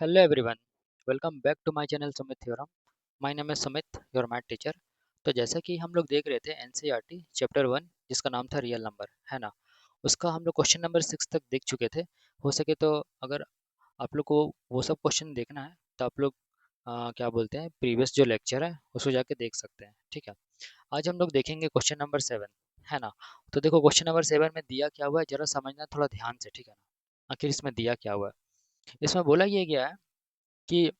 Hello everyone, welcome back to my channel Sumit Theorem. My name is Sumit, your math teacher. तो जैसा कि हम लोग देख रहे थे एनसीईआरटी चैप्टर 1 जिसका नाम था रियल नंबर है ना। उसका हम लोग क्वेश्चन नंबर 6 तक देख चुके थे। हो सके तो अगर आप लोग को वो सब क्वेश्चन देखना है तो आप लोग क्या बोलते हैं प्रीवियस जो लेक्चर है उसको जाके देख सकते हैं। ठीक है, आज हम लोग देखेंगे क्वेश्चन नंबर 7 है ना। तो देखो क्वेश्चन नंबर 7 में दिया क्या हुआ है जरा समझना थोड़ा ध्यान से, ठीक है ना। आखिर इसमें दिया क्या हुआ है, इसमें बोला ये गया है कि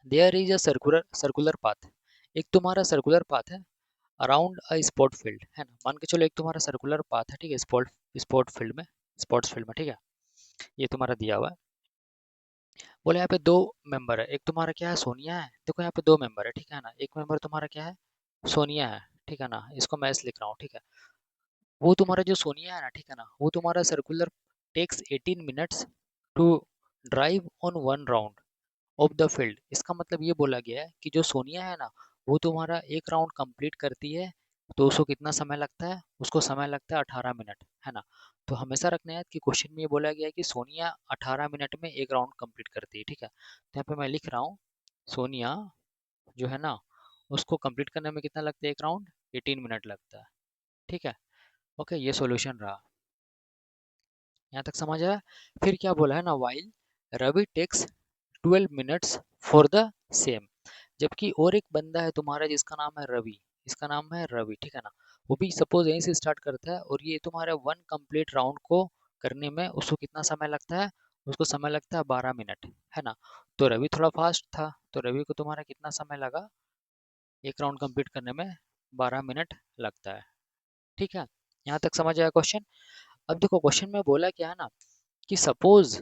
there is a circular path. एक तुम्हारा सर्कुलर पाथ है अराउंड अ स्पॉट फील्ड है ना। मान के चलो एक तुम्हारा सर्कुलर पाथ है, ठीक है, स्पॉट फील्ड में, स्पॉट्स फील्ड में, ठीक है। ये तुम्हारा दिया हुआ है। बोले यहाँ पे दो मेंबर है, एक तुम्हारा क्या है सोनिया है। देखो यहाँ पे दो मेंबर है, ठीक है ना। एक मेंबर तुम्हारा क्या है सोनिया है, ठीक है ना। इसको मैं ऐसे लिख रहा हूँ, ठीक है। वो तुम्हारा जो सोनिया है ना, ठीक है ना, वो तुम्हारा circular takes 18 minutes to drive on one round of the field. इसका मतलब ये बोला गया है कि जो सोनिया है ना वो तुम्हारा एक राउंड कंप्लीट करती है तो उसको कितना समय लगता है, उसको समय लगता है 18 मिनट है ना। तो हमेशा रखना है कि क्वेश्चन में ये बोला गया है कि सोनिया 18 मिनट में एक राउंड कंप्लीट करती है, ठीक है। तो यहाँ पे मैं लिख रहा हूँ सोनिया जो है ना उसको कंप्लीट करने में कितना लगता है, एक राउंड 18 मिनट लगता है, ठीक है। ओके, ये सॉल्यूशन रहा। यहाँ तक समझ आया। फिर क्या बोला है ना, while Ravi takes 12 minutes for the same. जबकि और एक बंदा है तुम्हारा जिसका नाम है रवि, इसका नाम है रवि, ठीक है ना। वो भी सपोज यहीं से स्टार्ट करता है और ये तुम्हारे वन कंप्लीट राउंड को करने में उसको कितना समय लगता है, उसको समय लगता है 12 मिनट है ना। तो रवि थोड़ा फास्ट था तो रवि को तुम्हारा कितना समय लगा एक राउंड कंप्लीट करने में, 12 मिनट लगता है, ठीक है। यहाँ तक समझ आया क्वेश्चन। अब देखो क्वेश्चन में बोला क्या है ना कि suppose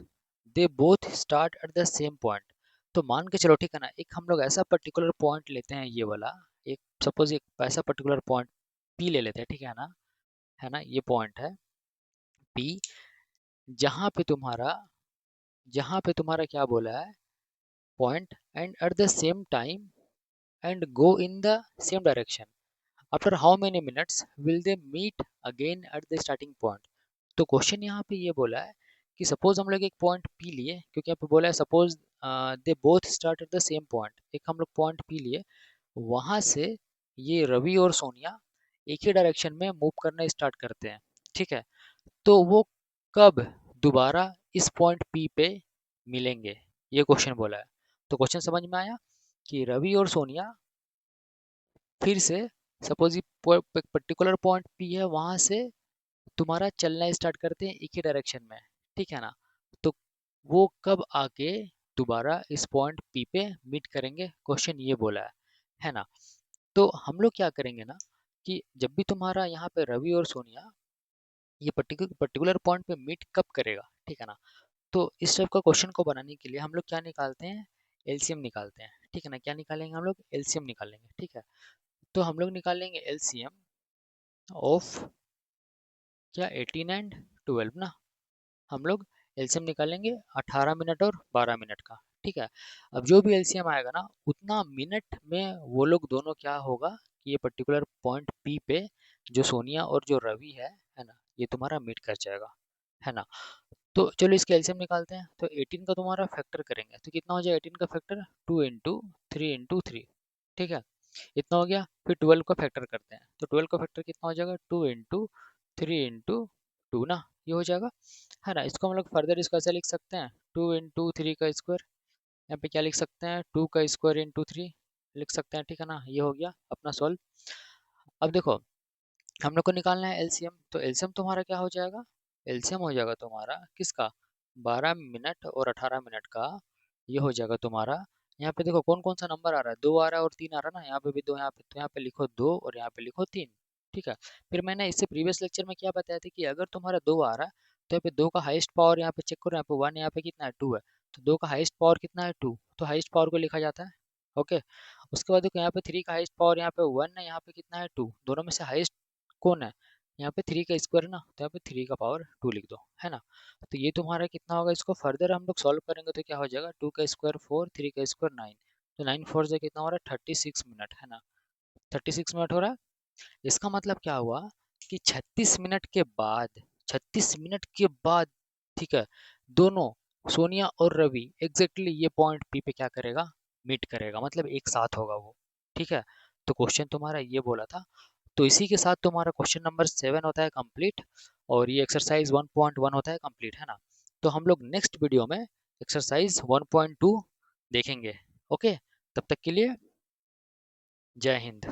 they both start at the same point. तो मान के चलो, ठीक है ना, एक हम लोग ऐसा पर्टिकुलर पॉइंट लेते हैं ये वाला, एक सपोज एक ऐसा पर्टिकुलर पॉइंट पी ले लेते हैं, ठीक है ना, ये पॉइंट है पी, जहाँ पे तुम्हारा जहाँ पे तुम्हारा क्या बोला है point and at the same time and go in the same direction after how many minutes will they meet again at the starting point. तो क्वेश्चन यहाँ पे ये बोला है कि सपोज हम लोग एक पॉइंट पी लिए, क्योंकि यहाँ पे बोला है suppose they both start at the same point, एक हम लोग पॉइंट पी लिए, वहां से ये रवि और सोनिया एक ही डायरेक्शन में मूव करना स्टार्ट करते हैं, ठीक है। तो वो कब दोबारा इस पॉइंट पी पे मिलेंगे, ये क्वेश्चन बोला है। तो क्वेश्चन समझ में आया कि रवि और सोनिया फिर से सपोज ये पर्टिकुलर पॉइंट पी है वहां से तुम्हारा चलना स्टार्ट करते हैं एक ही डायरेक्शन में, ठीक है ना। तो वो कब आके दोबारा इस पॉइंट पी पे मीट करेंगे, क्वेश्चन ये बोला है ना। तो हम लोग क्या करेंगे ना कि जब भी तुम्हारा यहाँ पे रवि और सोनिया ये पर्टिकुलर पॉइंट पे मीट कब करेगा, ठीक है ना। तो इस टाइप का क्वेश्चन को बनाने के लिए हम लोग क्या निकालते हैं, एलसीएम निकालते हैं, ठीक है ना। क्या निकालेंगे हम लोग, एलसीएम निकालेंगे, ठीक है। तो हम लोग निकालेंगे एलसीएम ऑफ क्या 18 एंड 12 ना। हम लोग एलसीएम निकालेंगे 18 मिनट और 12 मिनट का, ठीक है। अब जो भी एलसीएम आएगा ना उतना मिनट में वो लोग दोनों क्या होगा कि ये पर्टिकुलर पॉइंट पी पे जो सोनिया और जो रवि है ना, ये तुम्हारा मीट कर जाएगा, है ना। तो चलो इसके एलसीएम निकालते हैं। तो 18 का तुम्हारा फैक्टर करेंगे तो कितना हो जाएगा, 18 का फैक्टर 2 इंटू 3 ठीक है, इतना हो गया। फिर 12 का फैक्टर करते हैं तो 12 का फैक्टर कितना हो जाएगा, 2 इंटू 3 इंटू 2 ना, ये हो जाएगा, है ना। इसको हम लोग फर्दर इसको ऐसे लिख सकते हैं 2 इंटू 3 का स्क्वायर, यहाँ पे क्या लिख सकते हैं 2 का स्क्वायर इंटू 3 लिख सकते हैं, ठीक है ना। ये हो गया अपना सॉल्व। अब देखो हम लोग को निकालना है एलसीएम। तो एलसीएम तुम्हारा क्या हो जाएगा, एलसीएम हो जाएगा तुम्हारा किसका, 12 मिनट और 18 मिनट का, ये हो जाएगा तुम्हारा। यहाँ पे देखो कौन कौन सा नंबर आ रहा है, 2 आ रहा है और 3 आ रहा है ना, यहाँ पे भी 2, यहाँ पे, तो यहाँ पे लिखो 2 और यहाँ पे लिखो 3, ठीक है। फिर मैंने इससे प्रीवियस लेक्चर में क्या बताया था कि अगर तुम्हारा 2 आ रहा है तो यहाँ पे 2 का हाईएस्ट पावर यहाँ पे चेक करो, यहाँ पे 1, यहाँ पे कितना है 2 है, तो 2 का हाईएस्ट पावर कितना है 2, तो हाईएस्ट पावर को लिखा जाता है, ओके। उसके बाद देखो यहाँ पे 3 का हाईएस्ट पावर यहाँ पे 1 है, यहाँ पे कितना है 2, दोनों में से हाईएस्ट कौन है, यहाँ पे 3 का स्क्वायर है ना, तो यहाँ पे 3 का पावर 2 लिख दो, है ना। तो ये तुम्हारा कितना होगा, इसको फर्दर हम लोग सॉल्व करेंगे तो क्या हो जाएगा, 2 का स्क्वायर 4, 3 का स्क्वायर 9, तो 9 4 से कितना हो रहा है 36 मिनट, है ना। 36 मिनट हो रहा है। इसका मतलब क्या हुआ कि 36 मिनट के बाद, 36 मिनट के बाद, ठीक है, दोनों सोनिया और रवि एग्जैक्टली ये पॉइंट पी पे क्या करेगा, मीट करेगा, मतलब एक साथ होगा वो। ठीक है, तो क्वेश्चन तुम्हारा ये बोला था। तो इसी के साथ तुम्हारा क्वेश्चन नंबर 7 होता है कंप्लीट, और ये एक्सरसाइज 1.1 होता है कंप्लीट, है ना। तो हम लोग नेक्स्ट वीडियो में एक्सरसाइज 1.2 देखेंगे। ओके, तब तक के लिए जय हिंद।